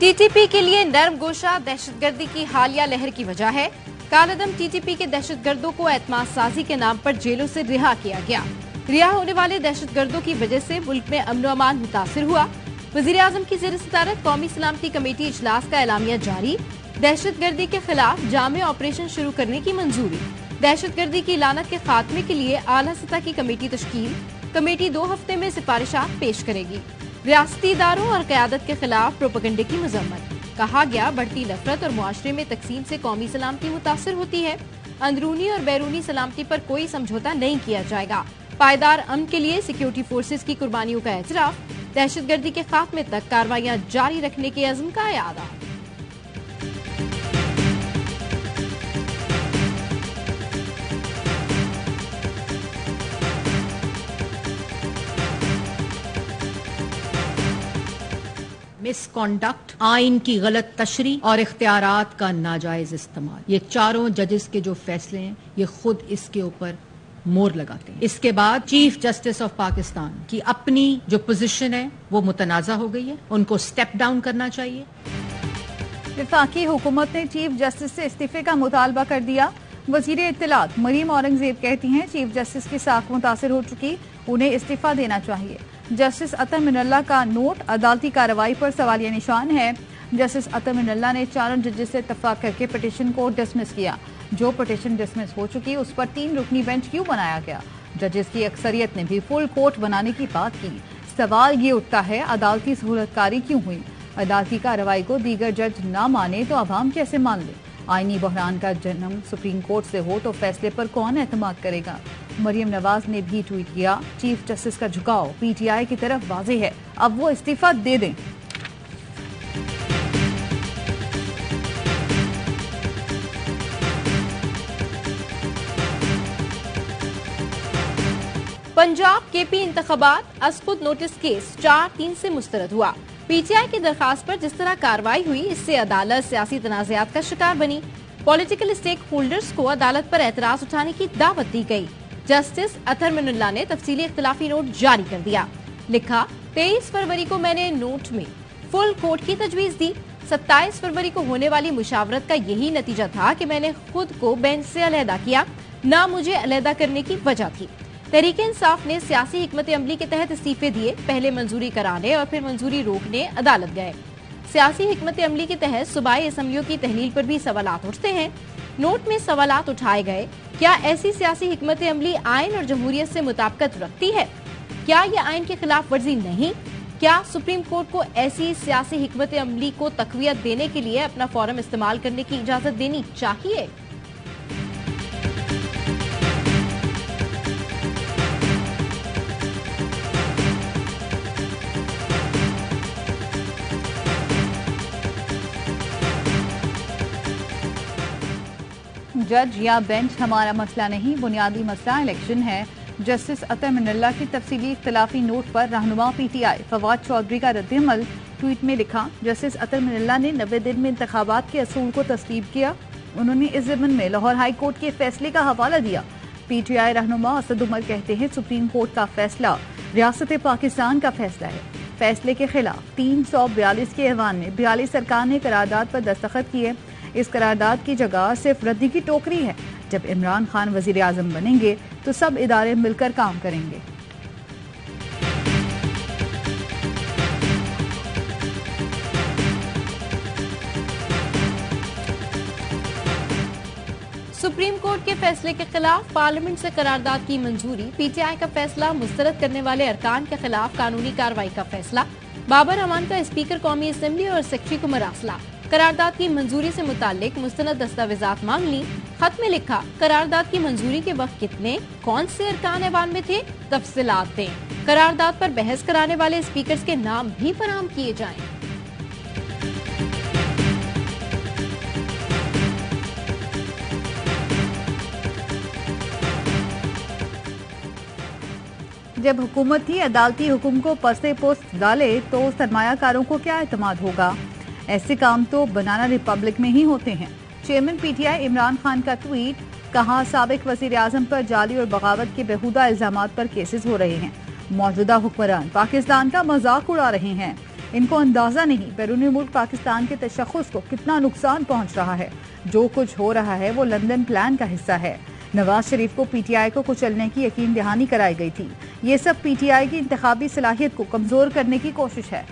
TTP के लिए नर्म गोशा दहशतगर्दी की हालिया लहर की वजह है। कालादम टीटीपी के दहशतगर्दों को एतमाद साजी के नाम पर जेलों से रिहा किया गया। रिहा होने वाले दहशतगर्दों की वजह से मुल्क में अमन व अमान मुतासिर हुआ। वज़ीर-ए-आज़म की ज़ेर सदारत कौमी सलामती कमेटी इजलास का एलामिया जारी। दहशतगर्दी के खिलाफ जामे ऑपरेशन शुरू करने की मंजूरी। दहशतगर्दी की लानत के खात्मे के लिए आला सतह की कमेटी तश्कील। कमेटी 2 हफ्ते में सिफारिशात पेश करेगी। रियासती इदारों और क़यादत के खिलाफ प्रोपेगेंडे की मजम्मत। कहा गया, बढ़ती नफरत और मुआशरे में तकसीम से कौमी सलामती मुतासर होती है। अंदरूनी और बैरूनी सलामती पर कोई समझौता नहीं किया जाएगा। पायदार अमन के लिए सिक्योरिटी फोर्सेज की कुर्बानियों का एतराफ। दहशतगर्दी के खात्मे तक कार्रवाइयां जारी रखने के अज़्म का इआदा। मिसकॉन्डक्ट, आइन की गलत तशरी और इख्तियारात का नाजायज इस्तेमाल, ये चारों जजेस के जो फैसले हैं ये खुद इसके ऊपर मोहर लगाते हैं। इसके बाद चीफ जस्टिस ऑफ पाकिस्तान की अपनी जो पोजीशन है वो मुतनाज़ा हो गई है, उनको स्टेप डाउन करना चाहिए। वफाकी हुकूमत ने चीफ जस्टिस से इस्तीफे का मुतालबा कर दिया। वजीर इत्तलात मरीम औरंगजेब कहती हैं चीफ जस्टिस की साख मुतासर हो चुकी, उन्हें इस्तीफा देना चाहिए। जस्टिस अतर मिनल्ला का नोट अदालती कार्रवाई पर सवालिया निशान है। जस्टिस अतर मिनल्ला ने 4 जजेस से इत्तफाक करके पिटीशन को डिसमिस किया। जो पिटीशन डिसमिस हो चुकी उस पर 3 रुकनी बेंच क्यों बनाया गया? जजेस की अक्सरियत ने भी फुल कोर्ट बनाने की बात की। सवाल ये उठता है अदालती सहूलतकारी क्यों हुई? अदालती कार्रवाई को दीगर जज ना माने तो अवाम कैसे मान ले? आईनी बहरान का जन्म सुप्रीम कोर्ट से हो तो फैसले पर कौन एतमाद करेगा? मरियम नवाज ने भी ट्वीट किया, चीफ जस्टिस का झुकाव पीटीआई की तरफ वाज़ेह है, अब वो इस्तीफा दे दें। पंजाब केपी इंतखाबात असखुद नोटिस केस 4-3 से मुस्तरद हुआ। पीटीआई की दरखास्त पर जिस तरह कार्रवाई हुई इससे अदालत सियासी तनाज़ात का शिकार बनी। पॉलिटिकल स्टेक होल्डर्स को अदालत पर एतराज उठाने की दावत दी गई। जस्टिस अतर मिनल्ला ने तफसीली इख्तिलाफी नोट जारी कर दिया। लिखा, 23 फरवरी को मैंने नोट में फुल कोर्ट की तजवीज दी। 27 फरवरी को होने वाली मुशावरत का यही नतीजा था कि मैंने खुद को बेंच से अलहदा किया, ना मुझे अलहदा करने की वजह थी। तहरीक इंसाफ ने सियासी हिकमत अमली के तहत इस्तीफे दिए, पहले मंजूरी कराने और फिर मंजूरी रोकने अदालत गए। सियासी हिकमत अमली के तहत सूबाई असम्बलियों की तहलील पर भी सवालात उठते हैं। नोट में सवालात उठाए गए, क्या ऐसी सियासी हिकमत अमली आइन और जमहूरियत से मुताबिकत रखती है? क्या यह आइन की खिलाफ वर्जी नहीं? क्या सुप्रीम कोर्ट को ऐसी सियासी हिकमत अमली को तकवीयत देने के लिए अपना फोरम इस्तेमाल करने की इजाजत देनी चाहिए? जज या बेंच हमारा मसला नहीं, बुनियादी मसला इलेक्शन है। जस्टिस अतर मिनल्ला की तफसीली इख्तिलाफी नोट पर रहनुमा पीटीआई फवाद चौधरी का रद्दअमल। ट्वीट में लिखा, जस्टिस अतर मिनल्ला ने 90 दिन में इंतखाबात के असूल को तस्लीम किया। उन्होंने इस ज़िम्न में लाहौर हाई कोर्ट के फैसले का हवाला दिया। पीटीआई रहनुमा असद उमर कहते हैं सुप्रीम कोर्ट का फैसला रियासत पाकिस्तान का फैसला है। फैसले के खिलाफ 342 के ऐवान में 42 सरकार ने करारदाद पर दस्तखत किए। इस करारदाद की जगह सिर्फ रद्दी की टोकरी है। जब इमरान खान वजीर आजम बनेंगे तो सब इदारे मिलकर काम करेंगे। सुप्रीम कोर्ट के फैसले के खिलाफ पार्लियामेंट से करारदाद की मंजूरी। पीटीआई का फैसला, मुस्तरद करने वाले अरकान के खिलाफ कानूनी कार्रवाई का फैसला। बाबर अमान का स्पीकर कौमी असम्बली और सेक्रेटरी को मरासला। करारदाद की मंजूरी से मुताल्लिक मुस्तनद दस्तावेजात मांग ली। खत में लिखा, करारदाद की मंजूरी के वक्त कितने कौन से अरकान ऐवान में थे, तफसीलात दें। करारदाद पर बहस कराने वाले स्पीकर्स के नाम भी फराहम किए जाएं। जब हुकूमत ही अदालती हुक्म को पसे पोस्ट डाले तो सरमायाकारों को क्या एतमाद होगा? ऐसे काम तो बनाना रिपब्लिक में ही होते हैं। चेयरमैन पीटीआई इमरान खान का ट्वीट, कहा साबिक वजीर आजम पर जाली और बगावत के बेहुदा इल्जामात पर केसेस हो रहे हैं। मौजूदा हुक्मरान पाकिस्तान का मजाक उड़ा रहे हैं। इनको अंदाजा नहीं बैरूनी मुल्क पाकिस्तान के तशख़्ख़ुस को कितना नुकसान पहुंच रहा है। जो कुछ हो रहा है वो लंदन प्लान का हिस्सा है। नवाज शरीफ को पीटीआई को कुचलने की यकीन दहानी कराई गई थी। ये सब पीटीआई की इंतखाबी सलाहियत को कमजोर करने की कोशिश है।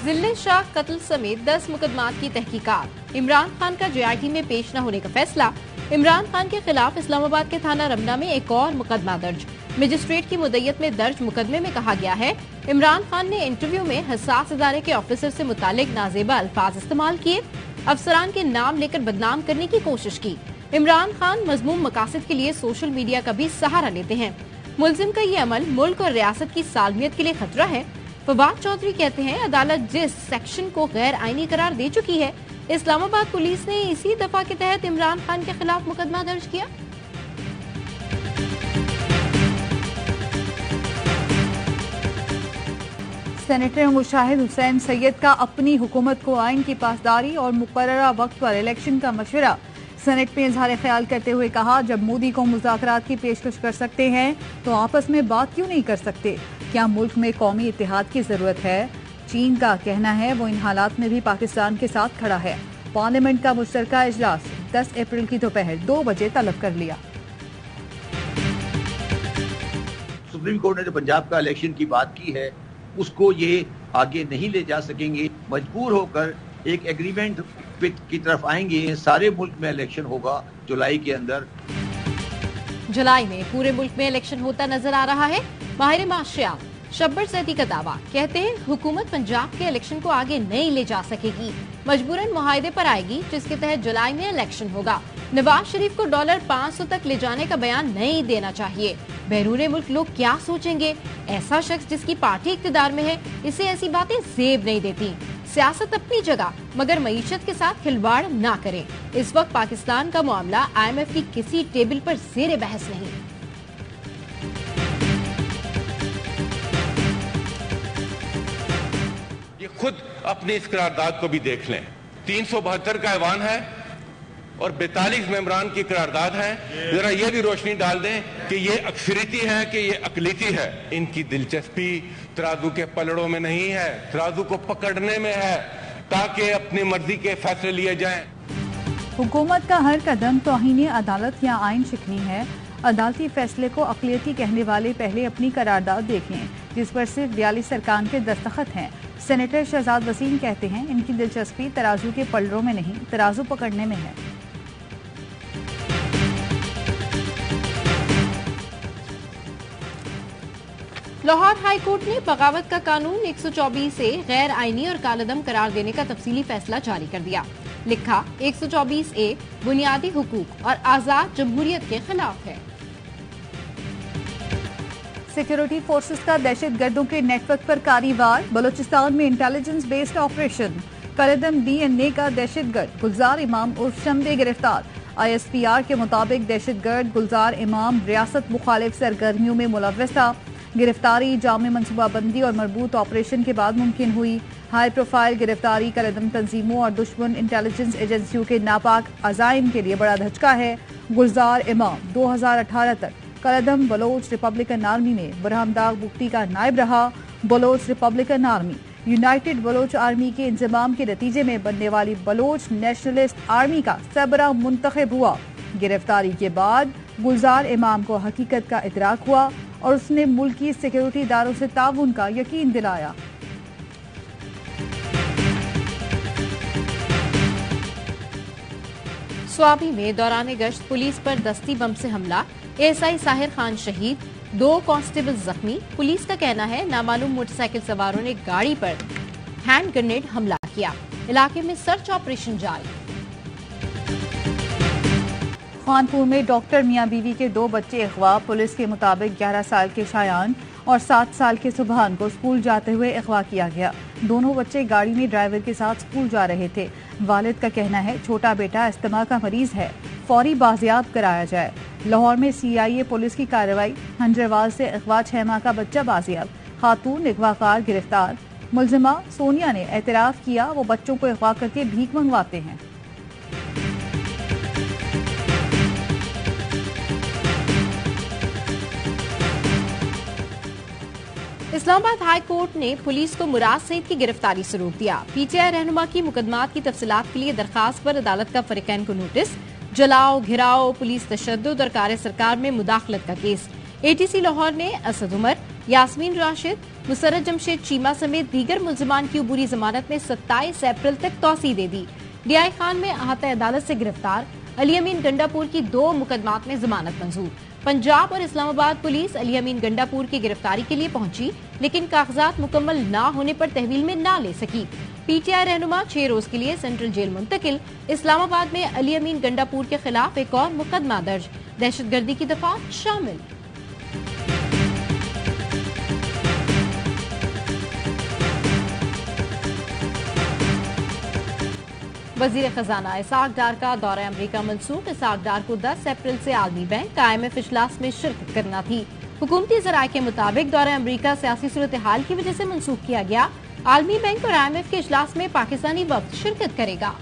जिल्ले शाह कत्ल समेत 10 मुकदमात की तहकीकात। इमरान खान का जेआईटी में पेश न होने का फैसला। इमरान खान के खिलाफ इस्लामाबाद के थाना रमना में एक और मुकदमा दर्ज। मजिस्ट्रेट की मुद्दत में दर्ज मुकदमे में कहा गया है इमरान खान ने इंटरव्यू में हसास इदारे के ऑफिसर से मुतालिक नाजेबा अल्फाज इस्तेमाल किए, अफसरान के नाम लेकर बदनाम करने की कोशिश की। इमरान खान मजमूम मकासद के लिए सोशल मीडिया का भी सहारा लेते हैं। मुलजिम का ये अमल मुल्क और रियासत की सालमियत के लिए खतरा है। फवाद चौधरी कहते हैं अदालत जिस सेक्शन को गैर आईनी करार दे चुकी है, इस्लामाबाद पुलिस ने इसी दफा के तहत इमरान खान के खिलाफ मुकदमा दर्ज किया। सेनेटर मुशाहिद हुसैन सैयद का अपनी हुकूमत को आइन की पासदारी और मुकर्ररा वक्त पर इलेक्शन का मशवरा। सेनेट में इजहार ख्याल करते हुए कहा जब मोदी को मुज़ाकरात की पेशकश कर सकते हैं तो आपस में बात क्यों नहीं कर सकते? क्या मुल्क में कौमी इत्तेहाद की जरूरत है? चीन का कहना है वो इन हालात में भी पाकिस्तान के साथ खड़ा है। पार्लियामेंट का मुश्तरका इजलास 10 अप्रैल की दोपहर 2 बजे तलब कर लिया। सुप्रीम कोर्ट ने जो पंजाब का इलेक्शन की बात की है उसको ये आगे नहीं ले जा सकेंगे। मजबूर होकर एक एग्रीमेंट की तरफ आएंगे। सारे मुल्क में इलेक्शन होगा जुलाई के अंदर। जुलाई में पूरे मुल्क में इलेक्शन होता नजर आ रहा है। माहिर माशियात शब्बर सैदी का दावा, कहते हैं हुकूमत पंजाब के इलेक्शन को आगे नहीं ले जा सकेगी, मजबूरन मुआहदे पर आएगी जिसके तहत जुलाई में इलेक्शन होगा। नवाज शरीफ को $500 तक ले जाने का बयान नहीं देना चाहिए। बैरून मुल्क लोग क्या सोचेंगे? ऐसा शख्स जिसकी पार्टी इक्तिदार में है, इसे ऐसी बातें जेब नहीं देती। सियासत अपनी जगह, मगर मईशत के साथ खिलवाड़ ना करें। इस वक्त पाकिस्तान का मामला IMF की किसी टेबल पर ज़ेरे बहस नहीं। ये खुद अपनी इस करारदाद को भी देख लें। 372 का ऐवान है और 42 मेंबरान की करारदाद है। जरा ये भी रोशनी डाल दें कि ये अक्सरियती है कि ये अकलीती है। इनकी दिलचस्पी तराजू के पलड़ों में नहीं है, तराजू को पकड़ने में है ताकि अपनी मर्जी के फैसले लिए जाएं। हुकूमत का हर कदम तौहीन अदालत या आइन शिकनी है। अदालती फैसले को अक़लियती कहने वाले पहले अपनी करारदाद देखें जिस पर सिर्फ 42 अरकान के दस्तखत हैं। सेनेटर शहजाद वसीम कहते हैं इनकी दिलचस्पी तराजू के पलड़ों में नहीं, तराजू पकड़ने में है। लाहौर हाई कोर्ट ने बगावत का कानून 124 से गैर आईनी और कालदम करार देने का तफसीली फैसला जारी कर दिया। लिखा 124A बुनियादी हुकूक और आजाद जमहूरियत के खिलाफ है। सिक्योरिटी फोर्सेस का दहशतगर्दों के नेटवर्क पर कारी-वार। बलूचिस्तान में इंटेलिजेंस बेस्ड ऑपरेशन। कलदम DNA का दहशतगर्द गुलजार इमाम उर्फ शमदे गिरफ्तार। ISPR के मुताबिक दहशतगर्द गुलजार इमाम रियासत मुखालिफ सरगर्मियों में मुलव्वस था। गिरफ्तारी जामे मनसूबाबंदी और मरबूत ऑपरेशन के बाद मुमकिन हुई। हाई प्रोफाइल गिरफ्तारी कलदम तंजीमों और दुश्मन इंटेलिजेंस एजेंसियों के नापाक अजाइम के लिए बड़ा धचका है। गुलजार इमाम 2018 तक कलदम बलोच रिपब्लिकन आर्मी में बरहमदाग बुगटी का नायब रहा। Baloch republican army united Baloch army के इंजमाम के नतीजे में बनने वाली बलोच नेशनलिस्ट आर्मी का सरबराह मुंतखब हुआ। गिरफ्तारी के बाद गुलजार इमाम को हकीकत का इदराक हुआ और उसने मुल्की सिक्योरिटी इदारों से ताउन का यकीन दिलाया। स्वाबी में दौरान गश्त पुलिस पर दस्ती बम से हमला। ASI साहिर खान शहीद, 2 कांस्टेबल जख्मी। पुलिस का कहना है नामालूम मोटरसाइकिल सवारों ने गाड़ी पर हैंड ग्रेनेड हमला किया। इलाके में सर्च ऑपरेशन जारी। खानपुर में डॉक्टर मियां बीवी के 2 बच्चे अगवा। पुलिस के मुताबिक 11 साल के शायान और 7 साल के सुबहान को स्कूल जाते हुए अगवा किया गया। दोनों बच्चे गाड़ी में ड्राइवर के साथ स्कूल जा रहे थे। वालिद का कहना है छोटा बेटा अस्थमा का मरीज है, फौरी बाजियाब कराया जाए। लाहौर में CIA पुलिस की कार्रवाई। हंजरवाल से अगवा 6 माह का बच्चा बाजियाब। खातून अगवाकार गिरफ्तार। मुलजिमा सोनिया ने एतराफ किया वो बच्चों को अगवा करके भीख मंगवाते हैं। इस्लामाबाद हाई कोर्ट ने पुलिस को मुराद सईद की गिरफ्तारी से रोक दिया। पीटीआई रहनुमा की मुकदमात की तफसीलात के लिए दरखास्त पर अदालत का फरीकैन को नोटिस। जलाओ, घिराओ, पुलिस तशद्दुद और कार्य सरकार में मुदाखलत का केस। एटीसी लाहौर ने असद उमर, यास्मीन राशिद, मुसर्रत जमशेद चीमा समेत दीगर मुल्जिमान की अबूरी जमानत में 27 अप्रैल तक तौसी दे दी। डीआई खान में अहाता अदालत से गिरफ्तार। अली अमीन गंडापुर की 2 मुकदमात में जमानत मंजूर। पंजाब और इस्लामाबाद पुलिस अली अमीन गंडापुर की गिरफ्तारी के लिए पहुंची, लेकिन कागजात मुकम्मल न होने पर तहवील में न ले सकी। पीटीआई रहनुमा 6 रोज के लिए सेंट्रल जेल मुंतकिल। इस्लामाबाद में अली अमीन गंडापुर के खिलाफ एक और मुकदमा दर्ज, दहशतगर्दी की दफात शामिल। वजीर खजाना इसाक डार का दौरा अमरीका मंसूख। इसाक डार को 10 अप्रैल से आलमी बैंक का IMF इजलास में शिरकत करना थी। हुकूमती जराये के मुताबिक दौरा अमरीका सियासी सूरत हाल की वजह से मंसूख किया गया। आलमी बैंक और IMF के इजलास में पाकिस्तानी वफ्द शिरकत करेगा।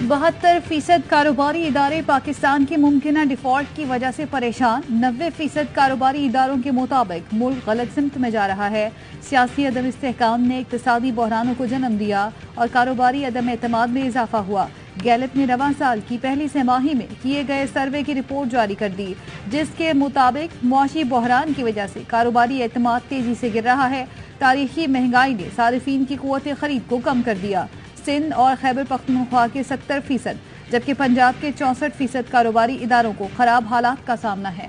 72% कारोबारी इदारे पाकिस्तान की मुमकिना डिफॉल्ट की वजह से परेशान। 90% कारोबारी इदारों के मुताबिक मुल्क गलत सिमत में जा रहा है। सियासी अदम इस्तेहकाम ने इक्तिसादी बहरानों को जन्म दिया और कारोबारी अदम एतमाद में इजाफा हुआ। गैलप ने रवां साल की पहली छमाही में किए गए सर्वे की रिपोर्ट जारी कर दी, जिसके मुताबिक मुआशी बहरान की वजह से कारोबारी एतमाद तेजी से गिर रहा है। तारीखी महंगाई ने सारिफीन की कुव्वत खरीद को कम कर दिया। सिंध और खैबर पख्तूनख्वा के 70%, जबकि पंजाब के 64% कारोबारी इदारों को खराब हालात का सामना है।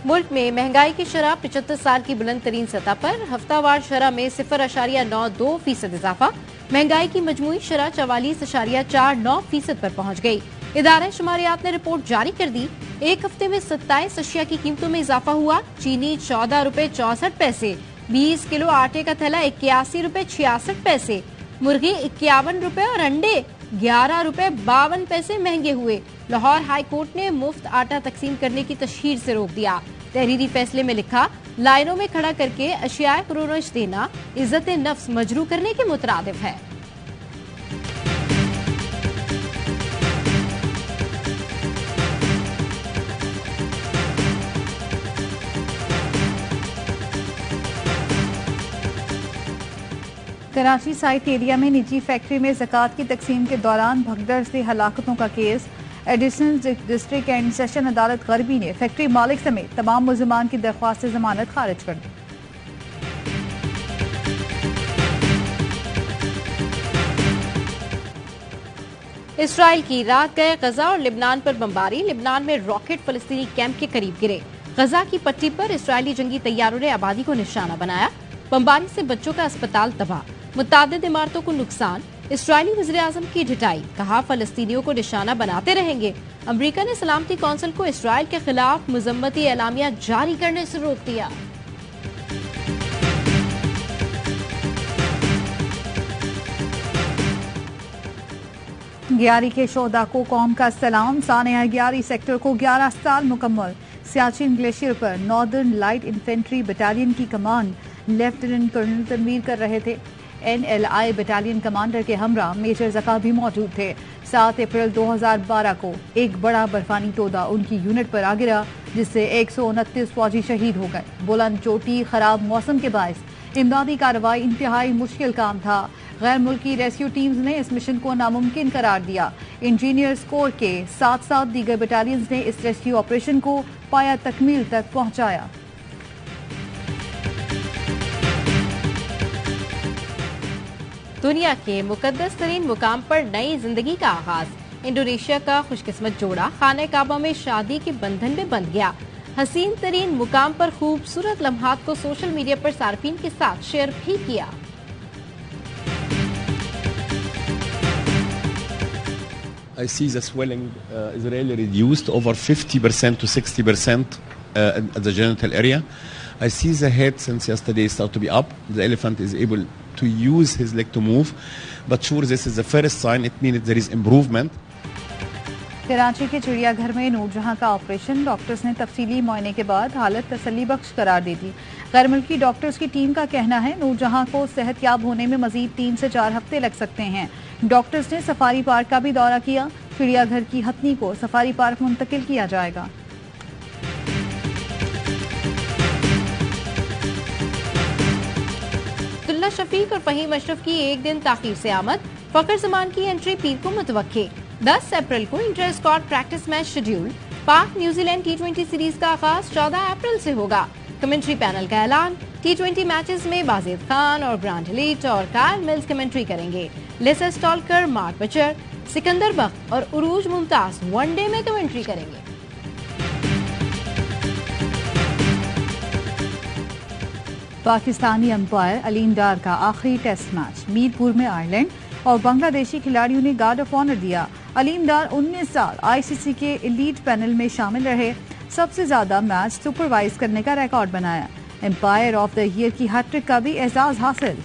मुल्क में महंगाई की शरह 75 साल की बुलंद तरीन सतह पर। हफ्तावार शरह में 0.92% इजाफा। महंगाई की मजमूई शरह 44.49% पर पहुंच गई। इदारा शुमारियात ने रिपोर्ट जारी कर दी। एक हफ्ते में 27 अशिया की कीमतों में इजाफा हुआ। चीनी 14 रुपए 64 पैसे, 20 किलो आटे का थैला 81 रुपए 66 पैसे, मुर्गी 51 रुपए और अंडे 11 रुपए 52 पैसे महंगे हुए। लाहौर हाई कोर्ट ने मुफ्त आटा तकसीम करने की तशहीर से रोक दिया। तहरीरी फैसले में लिखा, लाइनों में खड़ा करके अशियाए फरोश देना इज्जत नफ्स मजरू करने के मुतरादिफ है। कराची साइट एरिया में निजी फैक्ट्री में ज़कात की तकसीम के दौरान भगदड़ से हलाकतों का case. Additional district and session अदालत गरबी ने फैक्ट्री मालिक समेत तमाम मुल्जिमान की दरख्वास्त से जमानत खारिज कर दी। इसराइल की रात गए गजा और लिबनान पर बमबारी। लिबनान में रॉकेट फलस्तीनी कैंप के करीब गिरे। गजा की पट्टी पर इसराइली जंगी तैयारों ने आबादी को निशाना बनाया। बमबारी से बच्चों का अस्पताल तबाह, मुतादिद इमारतों को नुकसान। इसराइली वज़ीर-ए-आज़म की ढिठाई, कहा फलस्तीनियों को निशाना बनाते रहेंगे। अमरीका ने सलामती कौंसिल को इसराइल के खिलाफ मुज़म्मती एलामिया जारी करने से रोक दिया। ग्यारी के शोहदा को कौम का सलाम। सानिया ग्यारी सेक्टर को 11 साल मुकम्मल। सियाचिन ग्लेशियर पर नॉर्दर्न लाइट इन्फेंट्री बटालियन की कमान लेफ्टिनेंट कर्नल तनवीर कर रहे थे। NLI बटालियन कमांडर के हमरा मेजर ज़का भी मौजूद थे। 7 अप्रैल 2012 को एक बड़ा बर्फानी तोदा उनकी यूनिट पर आ गिरा, जिससे 129 फौजी शहीद हो गए। बुलंद चोटी, खराब मौसम के बायस इमदादी कार्रवाई इंतहाई मुश्किल काम था। गैर मुल्की रेस्क्यू टीम्स ने इस मिशन को नामुमकिन करार दिया। इंजीनियर्स कोर के साथ साथ दीगर बटालियंस ने इस रेस्क्यू ऑपरेशन को पाया तकमील तक पहुंचाया। दुनिया के मुकद्दस तरीन मुकाम पर नई जिंदगी का आगाज। इंडोनेशिया का खुशकिस्मत जोड़ा खाने काबा में शादी के बंधन में बंध गया। हसीन तरीन मुकाम पर खूबसूरत लम्हात को सोशल मीडिया पर सार्फिन के साथ शेयर भी किया। I see the swelling is really reduced over 50% to 60% at the genital area. I see the head since yesterday start to be up. The elephant is able to use his leg to move. But sure, this is the first sign. It means there is improvement. Karachi के चिड़ियाघर में नूरजहां का operation. Doctors ने तफसीली मुआयने के बाद हालत तसल्ली बख्श करार दी थी। गैर मुल्की डॉक्टर्स की टीम का कहना है नूरजहां को सेहतयाब होने में मजीद 3 से 4 हफ्ते लग सकते हैं। डॉक्टर्स ने सफारी पार्क का भी दौरा किया। चिड़ियाघर की हथनी को सफारी पार्क मुंतकिल किया जाएगा। अब्दुल्ला शफीक और फहीम अशरफ की एक दिन ताखीर से आमद। फखर जमान की एंट्री पीर को मुतवक्के। 10 अप्रैल को inter squad practice match schedule. पाक न्यूजीलैंड T20 सीरीज का आगाज 14 अप्रैल से होगा। कमेंट्री पैनल का ऐलान। T20 मैचेस में बाजिद खान और ग्रांट लीट और कायल मिल्स कमेंट्री करेंगे। लेसर स्टॉल्कर, मार्क बचर, सिकंदर बख्त और उरूज मुमताज वनडे में कमेंट्री करेंगे। पाकिस्तानी अंपायर अलीम डार का आखिरी टेस्ट मैच। मीरपुर में आयरलैंड और बांग्लादेशी खिलाड़ियों ने गार्ड ऑफ ऑनर दिया। अलीम डार 19 साल ICC के एलीट पैनल में शामिल रहे। सबसे ज्यादा मैच सुपरवाइज करने का रिकॉर्ड बनाया। एम्पायर ऑफ द ईयर की हैट्रिक का भी एजाज हासिल।